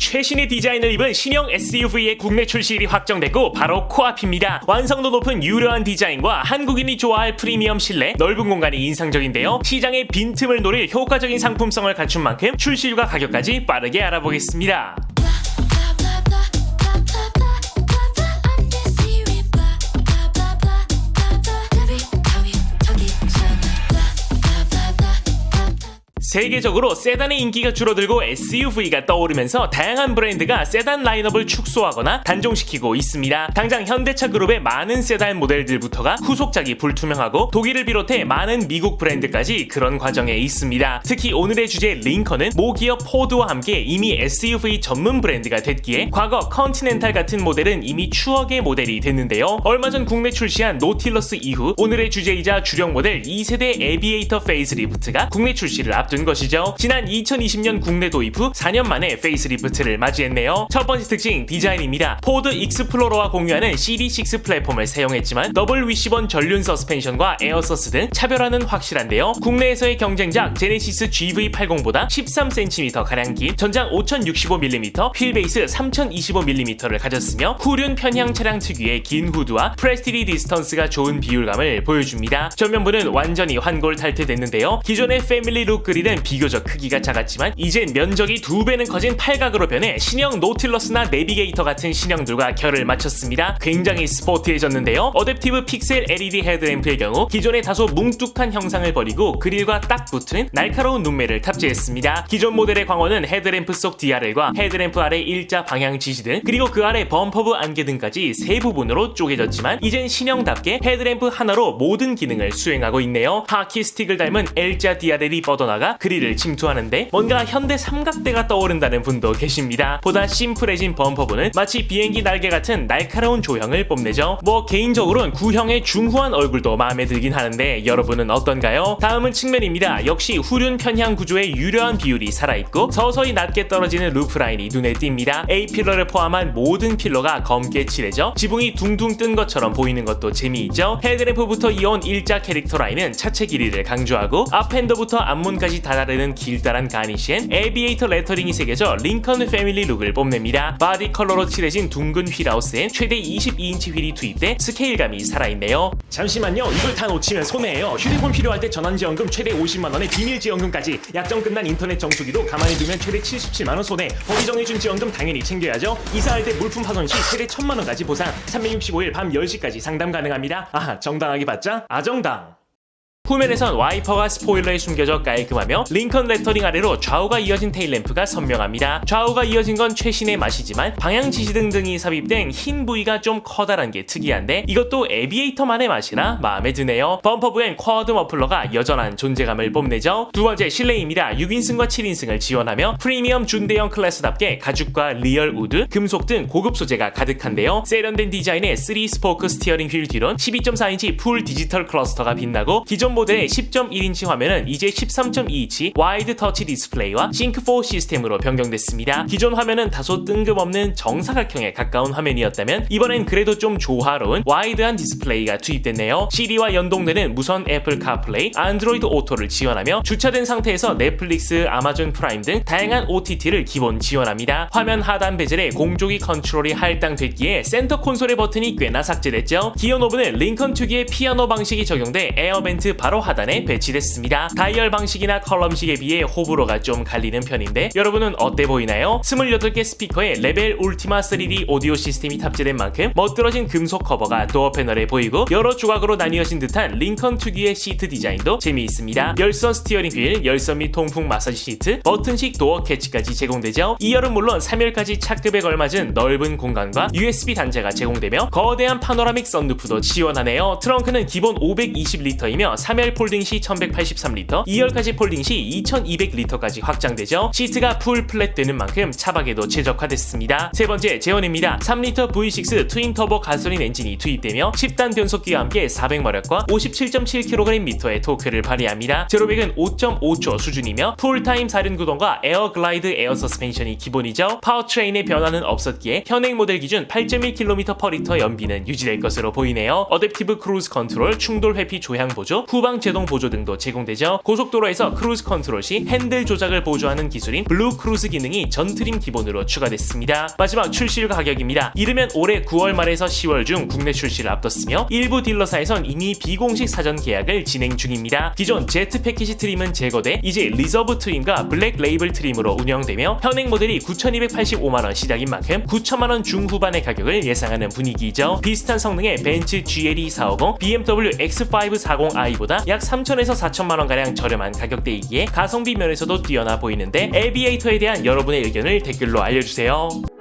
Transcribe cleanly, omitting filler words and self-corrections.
최신의 디자인을 입은 신형 SUV의 국내 출시일이 확정되고 바로 코앞입니다. 완성도 높은 유려한 디자인과 한국인이 좋아할 프리미엄 실내, 넓은 공간이 인상적인데요. 시장의 빈틈을 노릴 효과적인 상품성을 갖춘 만큼 출시일과 가격까지 빠르게 알아보겠습니다. 세계적으로 세단의 인기가 줄어들고 SUV가 떠오르면서 다양한 브랜드가 세단 라인업을 축소하거나 단종시키고 있습니다. 당장 현대차 그룹의 많은 세단 모델들부터가 후속작이 불투명하고 독일을 비롯해 많은 미국 브랜드까지 그런 과정에 있습니다. 특히 오늘의 주제 링컨은 모기업 포드와 함께 이미 SUV 전문 브랜드가 됐기에 과거 컨티넨탈 같은 모델은 이미 추억의 모델이 됐는데요. 얼마 전 국내 출시한 노틸러스 이후 오늘의 주제이자 주력 모델 2세대 에비에이터 페이스리프트가 국내 출시를 앞둔 것이죠. 지난 2020년 국내 도입 후 4년 만에 페이스리프트를 맞이했네요. 첫 번째 특징 디자인입니다. 포드 익스플로러와 공유하는 CD6 플랫폼을 사용했지만 더블 위시본 전륜 서스펜션과 에어서스 등 차별화는 확실한데요. 국내에서의 경쟁작 제네시스 GV80보다 13cm 가량 긴 전장 5065mm, 휠베이스 3025mm를 가졌으며 후륜 편향 차량 특유의 긴 후드와 프레스티지 디스턴스가 좋은 비율감을 보여줍니다. 전면부는 완전히 환골 탈퇴됐는데요. 기존의 패밀리 룩 그릴은 비교적 크기가 작았지만 이젠 면적이 2배는 커진 팔각으로 변해 신형 노틸러스나 내비게이터 같은 신형들과 결을 맞췄습니다. 굉장히 스포티해졌는데요. 어댑티브 픽셀 LED 헤드램프의 경우 기존의 다소 뭉툭한 형상을 버리고 그릴과 딱 붙은 날카로운 눈매를 탑재했습니다. 기존 모델의 광원은 헤드램프 속 DRL과 헤드램프 아래 일자 방향 지시 등 그리고 그 아래 범퍼부 안개 등까지 세 부분으로 쪼개졌지만 이젠 신형답게 헤드램프 하나로 모든 기능을 수행하고 있네요. 하키 스틱을 닮은 L자 DRL이 뻗어나가 그릴을 침투하는데 뭔가 현대 삼각대가 떠오른다는 분도 계십니다. 보다 심플해진 범퍼부는 마치 비행기 날개 같은 날카로운 조형을 뽐내죠. 개인적으로는 구형의 중후한 얼굴도 마음에 들긴 하는데 여러분은 어떤가요? 다음은 측면입니다. 역시 후륜 편향 구조의 유려한 비율이 살아있고 서서히 낮게 떨어지는 루프 라인이 눈에 띕니다. A필러를 포함한 모든 필러가 검게 칠해져 지붕이 둥둥 뜬 것처럼 보이는 것도 재미있죠. 헤드램프부터 이어온 일자 캐릭터 라인은 차체 길이를 강조하고 앞핸더부터 앞문까지 다다르는 길다란 가니시엔 에비에이터 레터링이 새겨져 링컨 패밀리 룩을 뽐냅니다. 바디 컬러로 칠해진 둥근 휠하우스엔 최대 22인치 휠이 투입돼 스케일감이 살아있네요. 잠시만요. 이걸 다 놓치면 손해예요. 휴대폰 필요할 때 전환지원금 최대 50만원에 비밀지원금까지 약정 끝난 인터넷 정수기도 가만히 두면 최대 77만원 손해. 법이 정해준 지원금 당연히 챙겨야죠. 이사할 때 물품 파손 시 최대 1000만원까지 보상. 365일 밤 10시까지 상담 가능합니다. 정당하게 받자? 아정당. 후면에선 와이퍼가 스포일러에 숨겨져 깔끔하며 링컨 레터링 아래로 좌우가 이어진 테일램프가 선명합니다. 좌우가 이어진 건 최신의 맛이지만 방향 지시등 등이 삽입된 흰 부위가 좀 커다란 게 특이한데 이것도 에비에이터만의 맛이라 마음에 드네요. 범퍼부엔 쿼드 머플러가 여전한 존재감을 뽐내죠. 두 번째 실내입니다. 6인승과 7인승을 지원하며 프리미엄 준대형 클래스답게 가죽과 리얼 우드, 금속 등 고급 소재가 가득한데요. 세련된 디자인의 3스포크 스티어링 휠 뒤론 12.4인치 풀 디지털 클러스터가 빛나고 기존 모델의 10.1인치 화면은 이제 13.2인치 와이드 터치 디스플레이와 싱크4 시스템으로 변경됐습니다. 기존 화면은 다소 뜬금없는 정사각형에 가까운 화면이었다면 이번엔 그래도 좀 조화로운 와이드한 디스플레이가 투입됐네요. CD와 연동되는 무선 애플 카플레이, 안드로이드 오토를 지원하며 주차된 상태에서 넷플릭스, 아마존 프라임 등 다양한 OTT를 기본 지원합니다. 화면 하단 베젤에 공조기 컨트롤이 할당됐기에 센터 콘솔의 버튼이 꽤나 삭제됐죠. 기어 노브는 링컨 특유의 피아노 방식이 적용돼 에어벤트 바로 하단에 배치됐습니다. 다이얼 방식이나 컬럼식에 비해 호불호가 좀 갈리는 편인데 여러분은 어때 보이나요? 28개 스피커에 레벨 울티마 3D 오디오 시스템이 탑재된 만큼 멋들어진 금속 커버가 도어 패널에 보이고 여러 조각으로 나뉘어진 듯한 링컨 특유의 시트 디자인도 재미있습니다. 열선 스티어링 휠, 열선 및 통풍 마사지 시트, 버튼식 도어 캐치까지 제공되죠. 2열은 물론 3열까지 차급에 걸맞은 넓은 공간과 USB 단자가 제공되며 거대한 파노라믹 썬루프도 지원하네요. 트렁크는 기본 520리터이며 3열 폴딩 시 1183리터, 2열까지 폴딩 시 2200리터까지 확장되죠. 시트가 풀 플랫 되는 만큼 차박에도 최적화됐습니다. 세 번째 제원입니다. 3리터 V6 트윈 터보 가솔린 엔진이 투입되며 10단 변속기와 함께 400마력과 57.7kgm의 토크를 발휘합니다. 제로백은 5.5초 수준이며 풀타임 사륜구동과 에어 글라이드 에어 서스펜션이 기본이죠. 파워트레인의 변화는 없었기에 현행 모델 기준 8.1km/L 연비는 유지될 것으로 보이네요. 어댑티브 크루즈 컨트롤, 충돌 회피 조향 보조, 후방 제동 보조 등도 제공되죠. 고속도로에서 크루즈 컨트롤 시 핸들 조작을 보조하는 기술인 블루 크루즈 기능이 전 트림 기본으로 추가됐습니다. 마지막 출시일 가격입니다. 이르면 올해 9월 말에서 10월 중 국내 출시를 앞뒀으며 일부 딜러사에선 이미 비공식 사전 계약을 진행 중입니다. 기존 제트 패키지 트림은 제거돼 이제 리저브 트림과 블랙 레이블 트림으로 운영되며 현행 모델이 9,285만원 시작인 만큼 9천만원 중후반의 가격을 예상하는 분위기이죠. 비슷한 성능의 벤츠 GLE 450, BMW X540i보다 약 3천에서 4천만원가량 저렴한 가격대이기에 가성비 면에서도 뛰어나 보이는데 에비에이터에 대한 여러분의 의견을 댓글로 알려주세요.